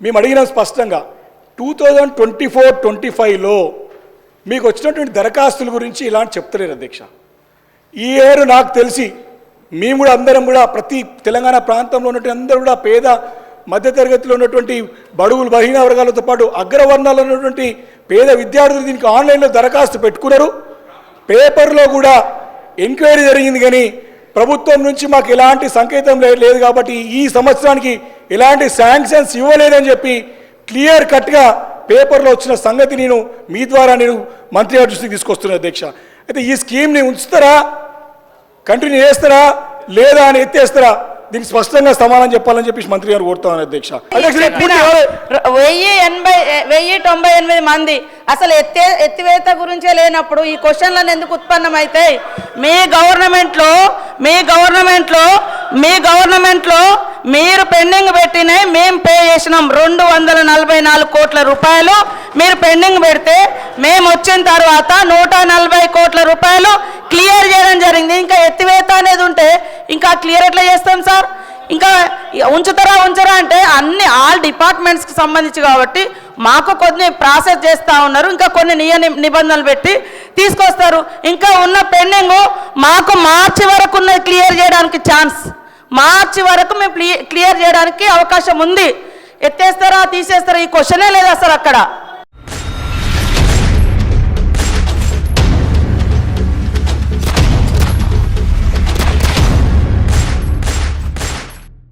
మేము అడిగినాం స్పష్టంగా 2024-25లో మీకు వచ్చినటువంటి దరఖాస్తుల గురించి ఇలాంటి చెప్తలేరు అధ్యక్ష. ఈ ఏరు నాకు తెలిసి మేము కూడా అందరం కూడా ప్రతి తెలంగాణ ప్రాంతంలో ఉన్నటువంటి అందరూ కూడా పేద మధ్యతరగతిలో ఉన్నటువంటి బడుగులు బలహీన వర్గాలతో పాటు అగ్రవర్ణాల్లో ఉన్నటువంటి పేద విద్యార్థులు దీనికి ఆన్లైన్లో దరఖాస్తు పెట్టుకున్నారు. పేపర్లో కూడా ఎంక్వైరీ జరిగింది, కానీ ప్రభుత్వం నుంచి మాకు ఎలాంటి సంకేతం లేదు కాబట్టి ఈ సంవత్సరానికి ఎలాంటి శాంక్షన్స్ ఇవ్వలేదని చెప్పి క్లియర్ కట్గా పేపర్లో వచ్చిన సంగతి నేను మీ ద్వారా నేను మంత్రి గారి దృష్టికి తీసుకొస్తున్నాను అధ్యక్ష. అయితే ఈ స్కీమ్ని ఉంచుతారా, కంటిన్యూ చేస్తారా లేదా అని ఎత్తేస్తారా, దీనికి స్పష్టంగా సమాధానం చెప్పాలని చెప్పి మంత్రి గారు కోరుతాను అధ్యక్ష. 1098 మంది అసలు ఎత్తివేత గురించే లేనప్పుడు ఈ క్వశ్చన్లను ఎందుకు ఉత్పన్నమైతాయి? మీ గవర్నమెంట్లో మీరు పెండింగ్ పెట్టినాయి, మేము పే చేసినాం 244 కోట్ల రూపాయలు. మీరు పెండింగ్ పెడితే మేము వచ్చిన తర్వాత 140 కోట్ల రూపాయలు క్లియర్ చేయడం జరిగింది. ఇంకా ఎత్తివేత అనేది ఉంటే ఇంకా క్లియర్ ఎట్లా చేస్తాం సార్? ఇంకా ఉంచరా అంటే ఆల్ డిపార్ట్మెంట్స్కి సంబంధించి కాబట్టి మాకు కొన్ని ప్రాసెస్ చేస్తూ ఉన్నారు, ఇంకా కొన్ని నిబంధనలు పెట్టి తీసుకొస్తారు. ఇంకా ఉన్న పెండింగ్ మాకు మార్చి వరకు ఉన్నది క్లియర్ చేయడానికి ఛాన్స్, మార్చి వరకు మేము క్లియర్ చేయడానికి అవకాశం ఉంది. ఎత్తేస్తారా తీసేస్తారా ఈ క్వశ్చనే లేదు అసలు అక్కడ.